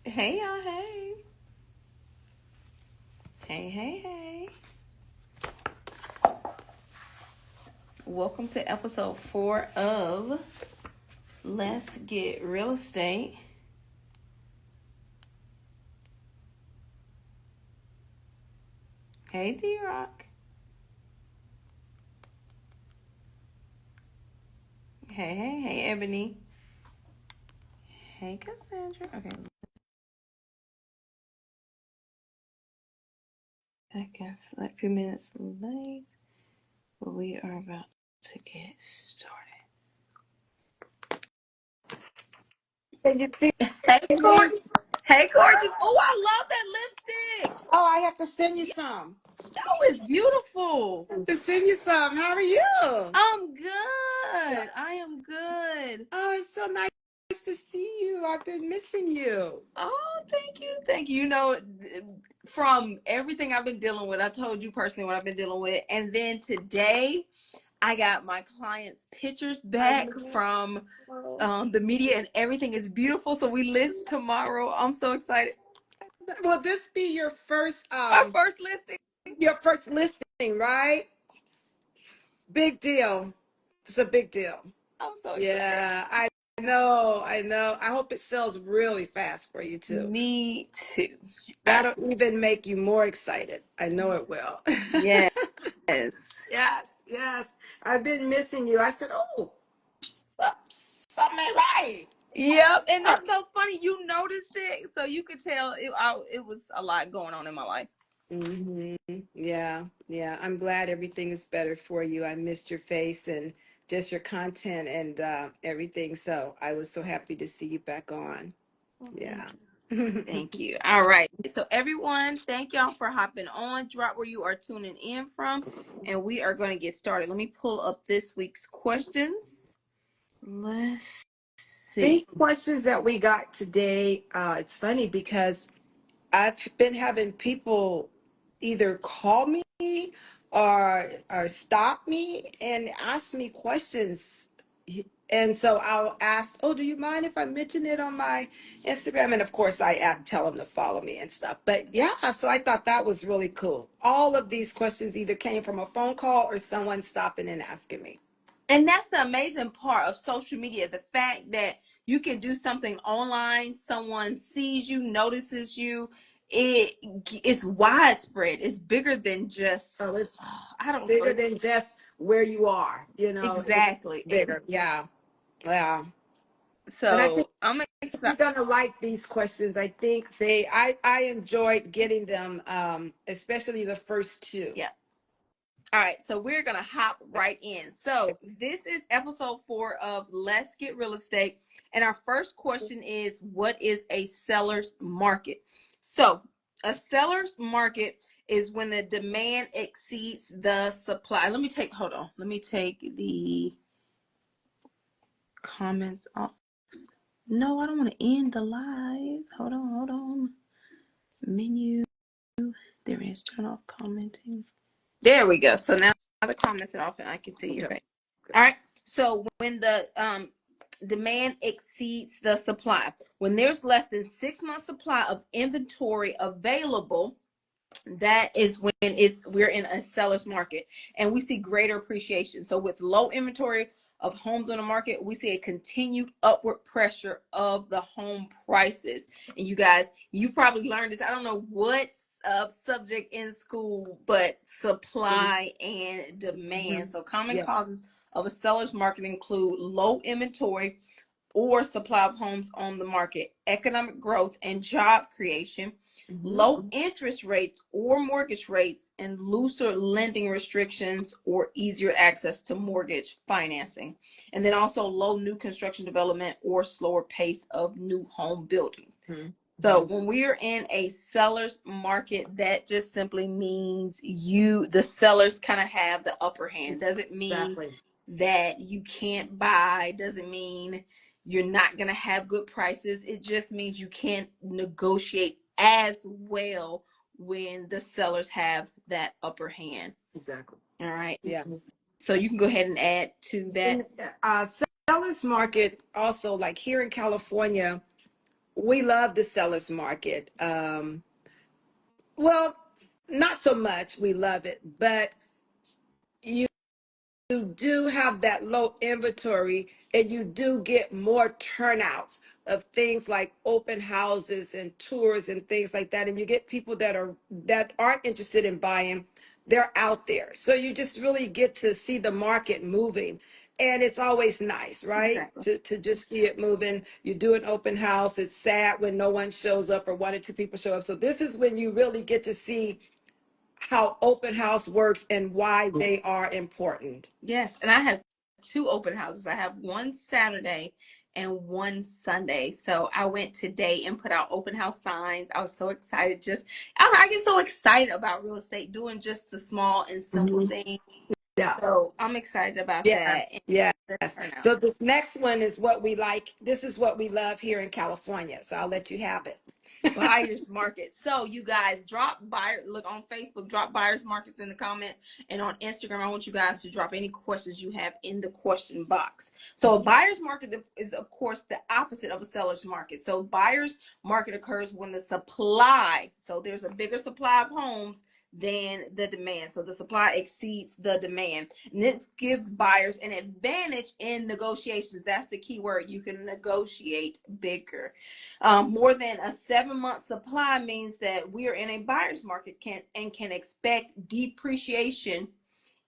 Hey y'all, hey. Hey, hey, hey. Welcome to episode 4 of Let's Get Real Estate. Hey, D-Rock. Hey, hey, hey, Ebony. Hey, Cassandra. Okay. Seconds, like a few minutes late, but we are about to get started. Can you see Hey, me? gorgeous. Hey, gorgeous. Oh, I love that lipstick. Oh, I have to send you Yeah, some. that was beautiful. To send you some. How are you? I'm good. I am good. Oh, it's so nice to see you. I've been missing you. Oh, thank you. Thank you. You know, from everything I've been dealing with, I told you personally what I've been dealing with. And then today, I got my clients' pictures I back from know. the media, and everything is beautiful. So we list tomorrow. I'm so excited. Will this be Our first listing. your first listing, right? Big deal. It's a big deal. I'm so excited. Yeah, I know. I know. I hope it sells really fast for you too. Me too. All right. That'll even make you more excited. I know it will. Yes. Yes, yes. I've been missing you. I said, oh, something ain't right. Yep. And that's so funny. You noticed it. So you could tell it was a lot going on in my life. Yeah, yeah. I'm glad everything is better for you. I missed your face and just your content and everything. So I was so happy to see you back on. Well, thank Yeah. you. Thank you. All right. So everyone, thank y'all for hopping on. Drop where you are tuning in from, and we are going to get started. Let me pull up this week's questions. Let's see. These questions that we got today, it's funny because I've been having people either call me or stop me and ask me questions. And so I'll ask, oh, do you mind if I mention it on my Instagram? And of course, tell them to follow me and stuff. But yeah, so I thought that was really cool. All of these questions either came from a phone call or someone stopping and asking me. And that's the amazing part of social media, the fact that you can do something online, someone sees you, notices you. It's widespread. It's bigger than just So it's I don't know. bigger than just where you are, it's Exactly. bigger. Yeah. Yeah. And I think So I'm you're excited. gonna like these questions. I think I enjoyed getting them, especially the first two. Yeah. All right, so we're gonna hop right in. So this is episode 4 of Let's Get Real Estate, and our first question is, what is a seller's market? So a seller's market is when the demand exceeds the supply. Hold on. Let me take the comments off. No, I don't want to end the live. Hold on. Menu. There is turn off commenting. There we go. So now the comments are off and I can see your Okay. face. All right. So when the demand exceeds the supply, when there's less than 6 months supply of inventory available, that is when we're in a seller's market and we see greater appreciation. So with low inventory of homes on the market, we see a continued upward pressure of the home prices. And you guys, you probably learned this. I don't know what subject in school, but supply and demand. Mhm. So common Yes. causes of a seller's market include low inventory or supply of homes on the market, economic growth and job creation, low Mhm. interest rates or mortgage rates, and looser lending restrictions or easier access to mortgage financing. And then also low new construction development or slower pace of new home buildings. Mhm. So Mhm. when we are in a seller's market, that just simply means the sellers kind of have the upper hand. Doesn't mean Exactly. that you can't buy, doesn't mean you're not going to have good prices. It just means you can't negotiate as well when the sellers have that upper hand. Exactly. All right. Yeah. So you can go ahead and add to that. And sellers market also, like here in California, We love the seller's market. Well, not so much we love it, but you do have that low inventory and you do get more turnouts of things like open houses and tours and things like that, and you get people that aren't interested in buying. They're out there, so you just really get to see the market moving, and it's always nice, right, Exactly. to just see it moving. You do an open house. It's sad when no one shows up or one or two people show up, so this is when you really get to see how open house works and why they are important. Yes, and I have two open houses. I have one Saturday and one Sunday. So I went today and put out open house signs. I was so excited. Just I, don't know, I get so excited about real estate, doing just the small and simple Mhm. things. Yeah. So I'm excited about that Yes. and Yes. the turnout. So this next one is what we like. This is what we love here in California. So I'll let you have it. Buyers market. So you guys drop buyer, look on Facebook, drop buyers markets in the comment, and on Instagram I want you guys to drop any questions you have in the question box. So a buyer's market is of course the opposite of a seller's market. So buyer's market occurs when the supply, so there's a bigger supply of homes than the demand. So the supply exceeds the demand. And this gives buyers an advantage in negotiations. That's the key word. You can negotiate bigger. More than a 7 month supply means that we are in a buyer's market can expect depreciation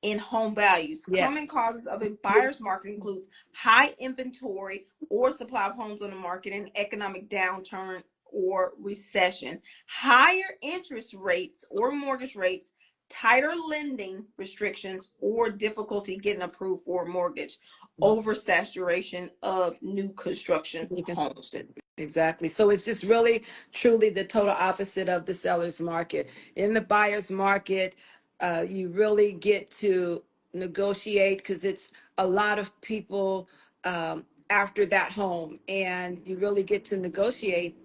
in home values. Common Yes. causes of a buyer's market includes high inventory or supply of homes on the market, and economic downturn or recession, higher interest rates or mortgage rates, tighter lending restrictions, or difficulty getting approved for a mortgage, oversaturation of new construction homes. Reconstruction. Exactly. So it's just really, truly the total opposite of the seller's market. In the buyer's market, you really get to negotiate because it's a lot of people after that home, and you really get to negotiate,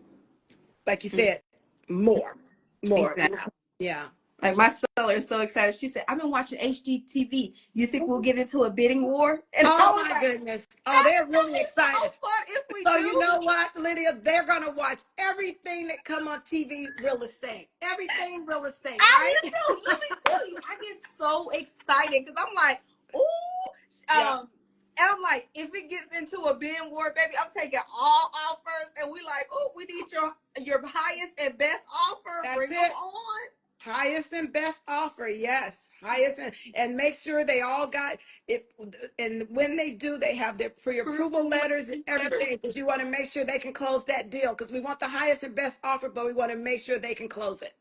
like you said, more, more. Exactly. Yeah. Like my seller is so excited. She said, "I've been watching HGTV. You think we'll get into a bidding war?" And I Oh was my like, goodness. Oh, they're really "It's so excited. fun if we So you do." know what, Lydia? They're gonna watch everything that come on TV real estate. Everything real estate, I right? do too. Let me tell you, I get so excited because I'm like, "Ooh," Yeah, and I'm like, if it gets into a bidding war, baby, I'm taking all offers, and we like, "Oh, we need your highest and best offer. that's Bring them it. on." Highest and best offer, yes. Highest and make sure they all got if and when they do, they have their pre-approval letters and everything because you want to make sure they can close that deal because we want the highest and best offer, but we want to make sure they can close it.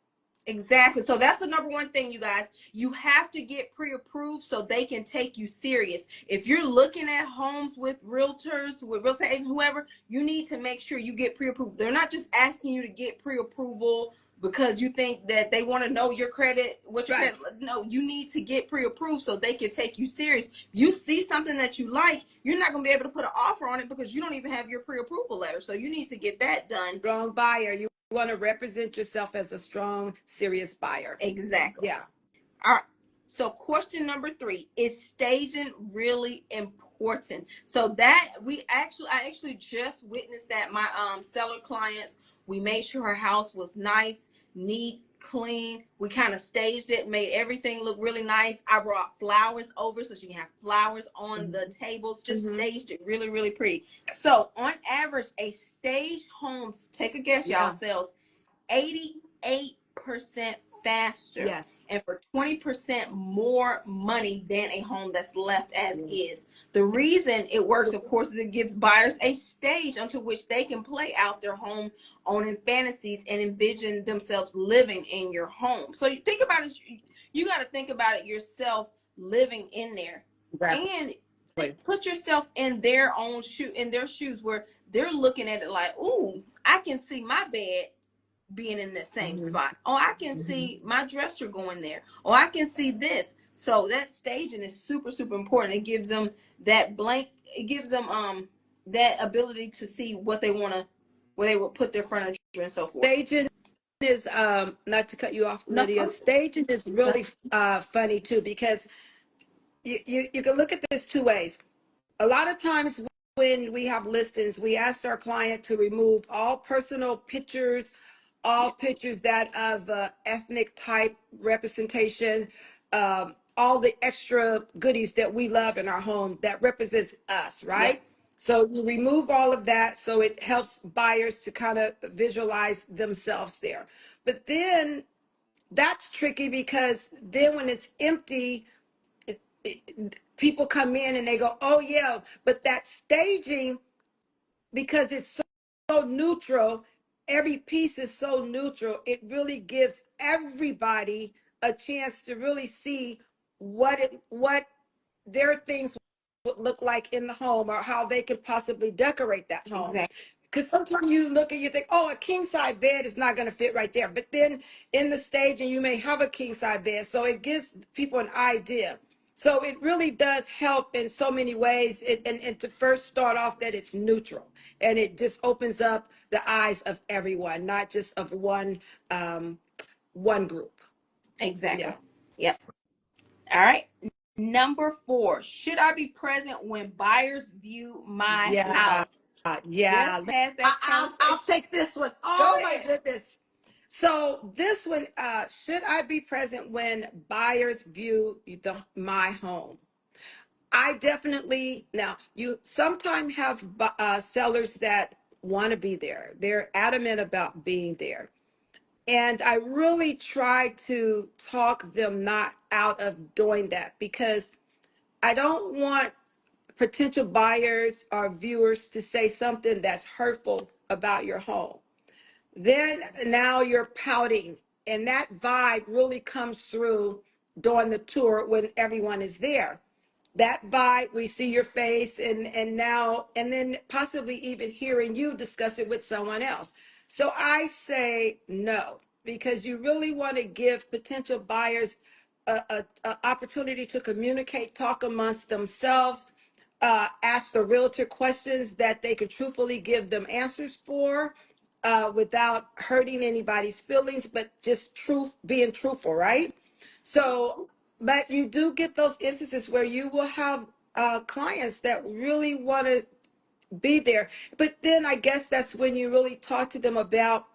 Exactly. So that's the number one thing, you guys. You have to get pre-approved so they can take you serious. If you're looking at homes with realtors, with real estate agents, whoever, you need to make sure you get pre-approved. They're not just asking you to get pre-approval because you think that they want to know your credit, what your Right. credit. No, you need to get pre-approved so they can take you serious. If you see something that you like, you're not going to be able to put an offer on it because you don't even have your pre-approval letter. So you need to get that done. Strong buyer. You want to represent yourself as a strong, serious buyer. Exactly. Yeah. All right. So question number 3, is staging really important? So that I actually just witnessed that my seller clients, we made sure her house was nice, neat, clean. We kind of staged it, made everything look really nice. I brought flowers over so she can have flowers on the tables, just Mm-hmm. staged it really, really pretty. So on average, a staged home, take a guess, y'all, Yeah. sells 88% faster Yes. and for 20% more money than a home that's left as Yes. is. The reason it works, of course, is it gives buyers a stage onto which they can play out their home owning fantasies and envision themselves living in your home. So you think about it, you got to think about it yourself living in there. Exactly. And put yourself in their own in their shoes where they're looking at it like, ooh, I can see my bed being in the same Mm-hmm. spot. Oh, I can Mm-hmm. see my dresser going there. Oh, I can see this. So that staging is super, super important. It gives them that blank, it gives them that ability to see what they want to, where they will put their furniture and so forth. Staging is not to cut you off, No, Lydia. Staging is really funny too because you can look at this two ways. A lot of times when we have listings, we ask our client to remove all personal pictures, all pictures that of ethnic type representation, all the extra goodies that we love in our home that represents us, Yep. right? So you remove all of that so it helps buyers to kind of visualize themselves there. But then that's tricky because then when it's empty, people come in and they go, oh yeah, but that staging, because it's so neutral, every piece is so neutral, it really gives everybody a chance to really see what their things would look like in the home or how they could possibly decorate that home. Exactly. Because sometimes you look and you think, oh, a king size bed is not going to fit right there. But then in the staging, you may have a king size bed. So it gives people an idea. So it really does help in so many ways. And to first start off that it's neutral and it just opens up the eyes of everyone, not just of one group. Exactly. Yeah. Yep. All right. Number 4, should I be present when buyers view my Yeah. house? Just Yeah. had that I'll conversation. take this one. Go Oh my ahead. goodness. So this one, should I be present when buyers view my home? I definitely, now you sometimes have sellers that want to be there. They're adamant about being there. And I really try to talk them not out of doing that because I don't want potential buyers or viewers to say something that's hurtful about your home. Then now you're pouting, and that vibe really comes through during the tour when everyone is there. That vibe, we see your face, and then possibly even hearing you discuss it with someone else. So I say no, because you really want to give potential buyers a opportunity to communicate, talk amongst themselves, ask the realtor questions that they could truthfully give them answers for, without hurting anybody's feelings, but just being truthful, right? So, but you do get those instances where you will have clients that really want to be there. But then I guess that's when you really talk to them about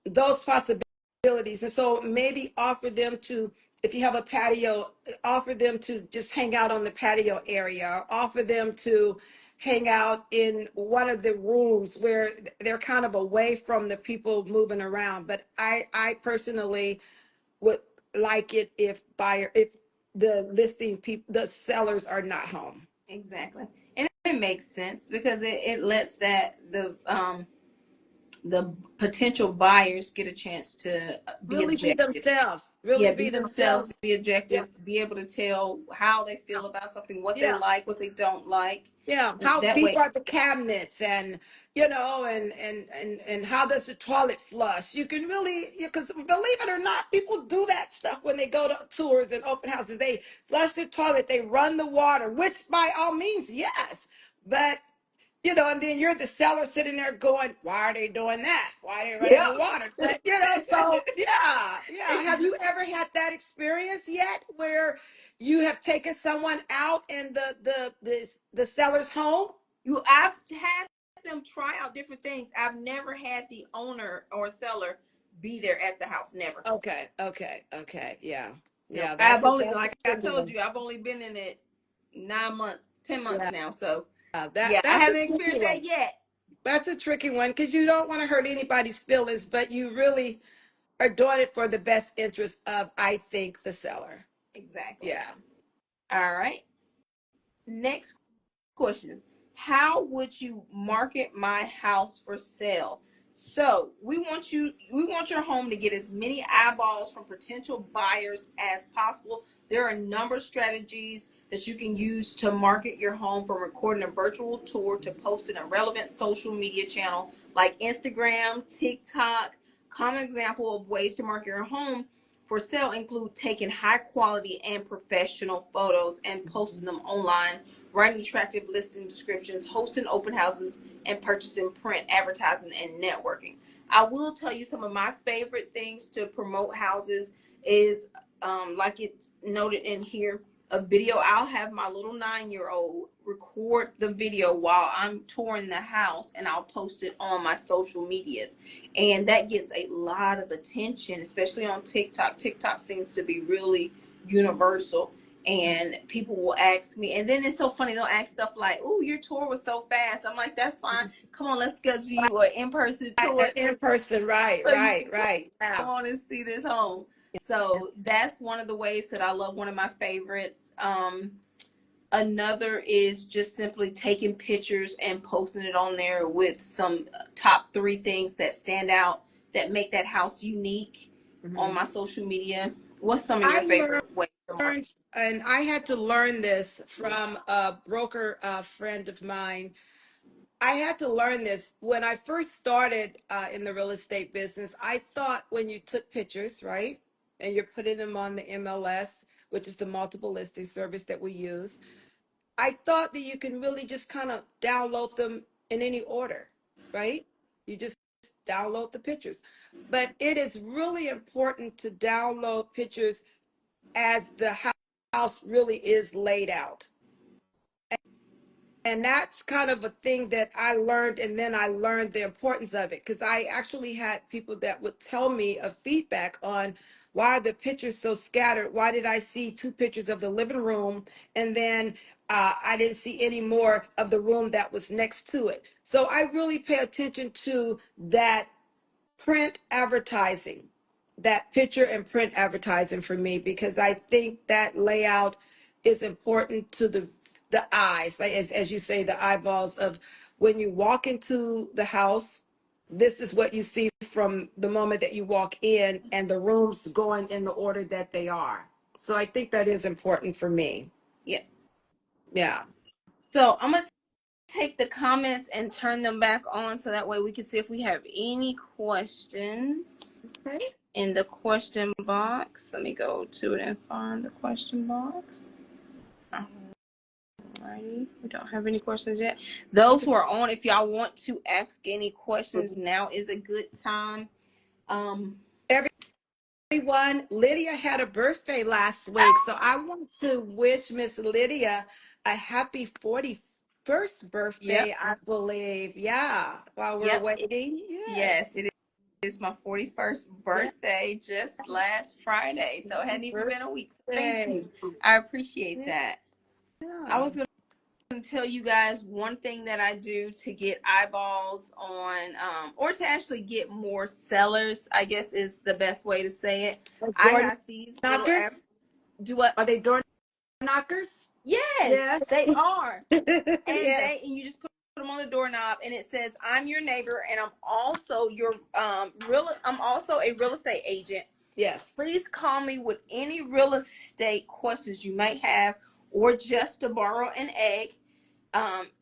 those possibilities. And so maybe offer them to, if you have a patio, offer them to just hang out on the patio area, or offer them to hang out in one of the rooms where they're kind of away from the people moving around. But I personally would like it if the listing people, the sellers are not home. Exactly. And it makes sense because it lets the potential buyers get a chance to be Really be objective. themselves. Yeah, Really be be themselves, themselves. be Yeah. objective, be able to tell how they feel about something, what they Yeah. like, what they don't like. Yeah, how That deep way, are the cabinets, and and how does the toilet flush? You can really, because believe it or not, people do that stuff when they go to tours and open houses. They flush the toilet, they run the water, which by all means, yes. But and then you're the seller sitting there going, why are they doing that? Why are they running yep. the water? So yeah, yeah. Have you ever had that experience yet where you have taken someone out in the seller's home? I've had them try out different things. I've never had the owner or seller be there at the house. Never. Okay, okay, okay. Yeah. No, Yeah, I've only, that's a like I tricky told one. you, I've only been in it 9 months, 10 months Yeah, now. So that yeah, I that's a haven't tricky experienced one. that yet. That's a tricky one because you don't want to hurt anybody's feelings, but you really are doing it for the best interest of, I think, the seller. Exactly. Yeah. All right. Next question. How would you market my house for sale? So we want your home to get as many eyeballs from potential buyers as possible. There are a number of strategies that you can use to market your home, from recording a virtual tour to posting a relevant social media channel like Instagram, TikTok. Common example of ways to market your home for sale include taking high quality and professional photos and posting them online, writing attractive listing descriptions, hosting open houses, and purchasing print advertising and networking. I will tell you some of my favorite things to promote houses is, like it noted in here. a video. I'll have my little 9-year-old record the video while I'm touring the house, and I'll post it on my social medias. And that gets a lot of attention, especially on TikTok. TikTok seems to be really universal. And people will ask me, and then it's so funny. They'll ask stuff like, "Oh, your tour was so fast." I'm like, "That's fine. Come on, let's schedule you an in-person tour In person, right, so you can right. go Yeah. on and see this home." So that's one of the ways that I love. One of my favorites. Another is just simply taking pictures and posting it on there with some top 3 things that stand out that make that house unique on my social media. What's some of your I favorite ways? learned, and I had to learn this from a broker friend of mine. I had to learn this when I first started in the real estate business. I thought when you took pictures, right, and you're putting them on the MLS, which is the multiple listing service that we use, I thought that you can really just kind of download them in any order, right? You just download the pictures. But it is really important to download pictures as the house really is laid out. And that's kind of a thing that I learned, and then I learned the importance of it because I actually had people that would tell me a feedback on why are the pictures so scattered? Why did I see 2 pictures of the living room and then I didn't see any more of the room that was next to it? So I really pay attention to that print advertising, that picture and print advertising for me, because I think that layout is important to the eyes, like as you say, the eyeballs of when you walk into the house. This is what you see from the moment that you walk in, and the rooms going in the order that they are. So I think that is important for me. Yeah. Yeah. So I'm gonna take the comments and turn them back on so that way we can see if we have any questions Okay. in the question box. Let me go to it and find the question box. Alrighty, we don't have any questions yet. Those who are on, if y'all want to ask any questions, now is a good time. Everyone, Lydia had a birthday last week, so I want to wish Miss Lydia a happy 41st Yep, birthday, I believe. Yeah, while we're yep, waiting. yes, Yes. it is my 41st Yeah. birthday just last Friday, so it hadn't even been a week. So thank Birthday. you, I appreciate Yeah. that. I was gonna tell you guys one thing that I do to get eyeballs on, or to actually get more sellers, I guess is the best way to say it. I Door got these little knockers? do what? Are they door knockers? Yes, Yes. they are. And Yes. you just put them on the doorknob, and it says, "I'm your neighbor, and I'm also your I'm also a real estate agent. Yes. Please call me with any real estate questions you might have, or just to borrow an egg.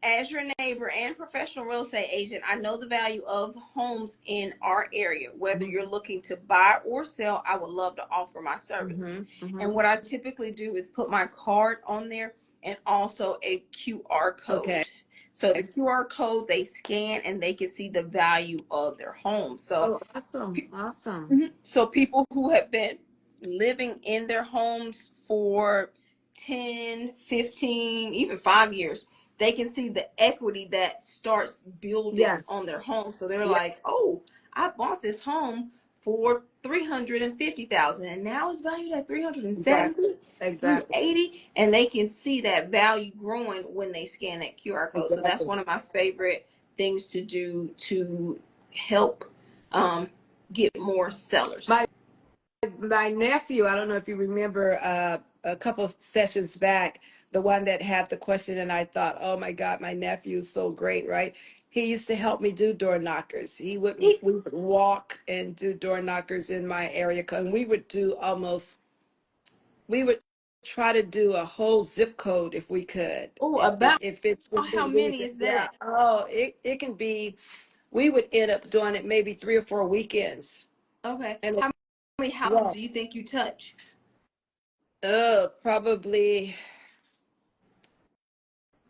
As your neighbor and professional real estate agent, I know the value of homes in our area. Whether you're looking to buy or sell, I would love to offer my services." And what I typically do is put my card on there and also a QR code. Okay. So the QR code they scan and they can see the value of their home. So Oh, awesome. Awesome. so people who have been living in their homes for 10, 15, even 5 years, they can see the equity that starts building Yes. on their home. So they're Yeah. like, "Oh, I bought this home for 350,000 and now it's valued at 370, Exactly. 380," and they can see that value growing when they scan that QR code. So that's Exactly. one of my favorite things to do to help get more sellers. My nephew, I don't know if you remember a couple sessions back, the one that had the question, and I thought, oh my God, my nephew is so great, right? He used to help me do door knockers. We would walk and do door knockers in my area, and we would try to do a whole zip code if we could. Oh, about If it's how within many reason. is Yeah. that? Oh, it can be, we would end up doing it maybe 3 or 4 weekends. Okay. And How many houses yeah, do you think you touch? probably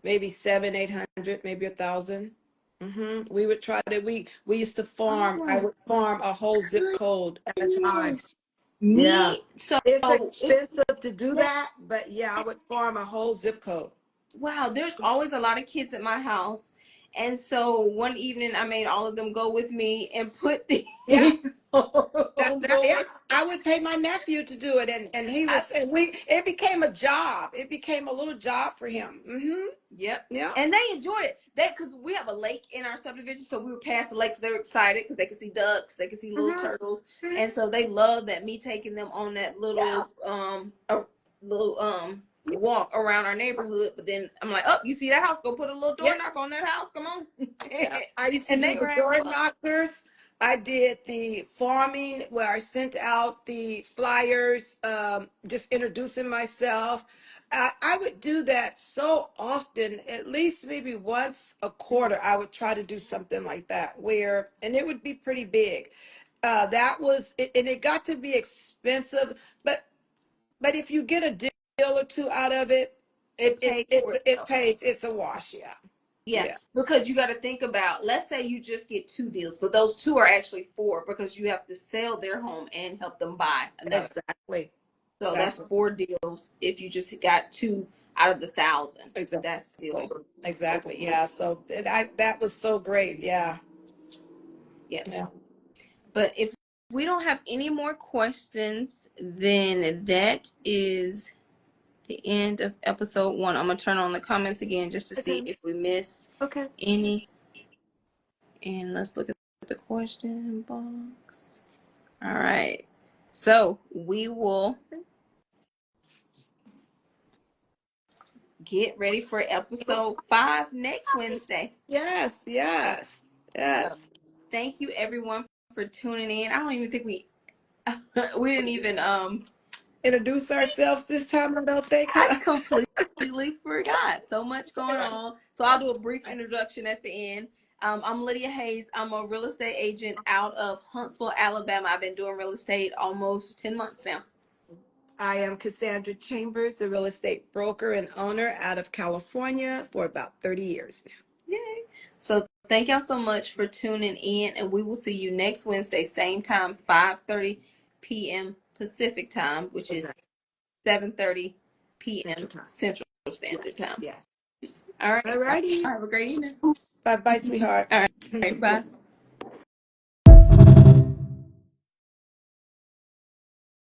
maybe 700, 800, maybe 1,000. We would try to, we used to Oh farm, I my would farm a whole zip code at a time. goodness. Yeah. Me, so It's it's expensive to do Yeah. that, but yeah, I would farm a whole zip code. Wow, there's always a lot of kids at my house. And so one evening I made all of them go with me and put these Yeah. on Yeah, doors. I would pay my nephew to do it, and he I, was, and we, it became a job. It became a little job for him. yep. Yeah. And they enjoyed it. Because we have a lake in our subdivision, so we were past the lake, so they were excited because they could see ducks, they could see little hmm turtles, and so they loved that me taking them on that Yeah. little walk around our neighborhood. But then I'm like, oh, you see that house? Go put a little door Yeah. knock on that house. Come on. Yeah. I used to And do they the were having door fun. knockers. I did the farming where I sent out the flyers, just introducing myself. I would do that so often, at least maybe once a quarter. I would try to do something like that where, and it would be pretty big. That was, and it got to be expensive, but if you get a deal or two out of it, It pays for it itself. pays. It's a wash. Yeah. Yeah, Yeah. because you got to think about, let's say you just get 2 deals, but those two are actually four because you have to sell their home and help them buy another. Exactly. So that's Exactly. 4 deals if you just got two out of the 1,000. Exactly. That's still, Exactly. Yeah. So that was so great. Yeah. yeah. Yeah. But if we don't have any more questions, then that is the end of episode 1. I'm going to turn on the comments again just to see Okay. if we missed Okay. any. And let's look at the question box. All right. So we will get ready for episode 5 next Wednesday. Yes. Yes. So Yes. thank you everyone for tuning in. I don't even think we we didn't even Introduce ourselves this time. I don't think. I Huh? completely forgot. So much going on. So I'll do a brief introduction at the end. I'm Lydia Hayes. I'm a real estate agent out of Huntsville, Alabama. I've been doing real estate almost 10 months now. I am Cassandra Chambers, a real estate broker and owner out of California for about 30 years now. Yay. So thank y'all so much for tuning in, and we will see you next Wednesday, same time, 5:30 p.m. Pacific time, which is 7:30 p.m. Central Time. Central Standard Yes. Time. Yes. All right. All righty. Have a great evening. Bye bye, sweetheart. All right. Bye.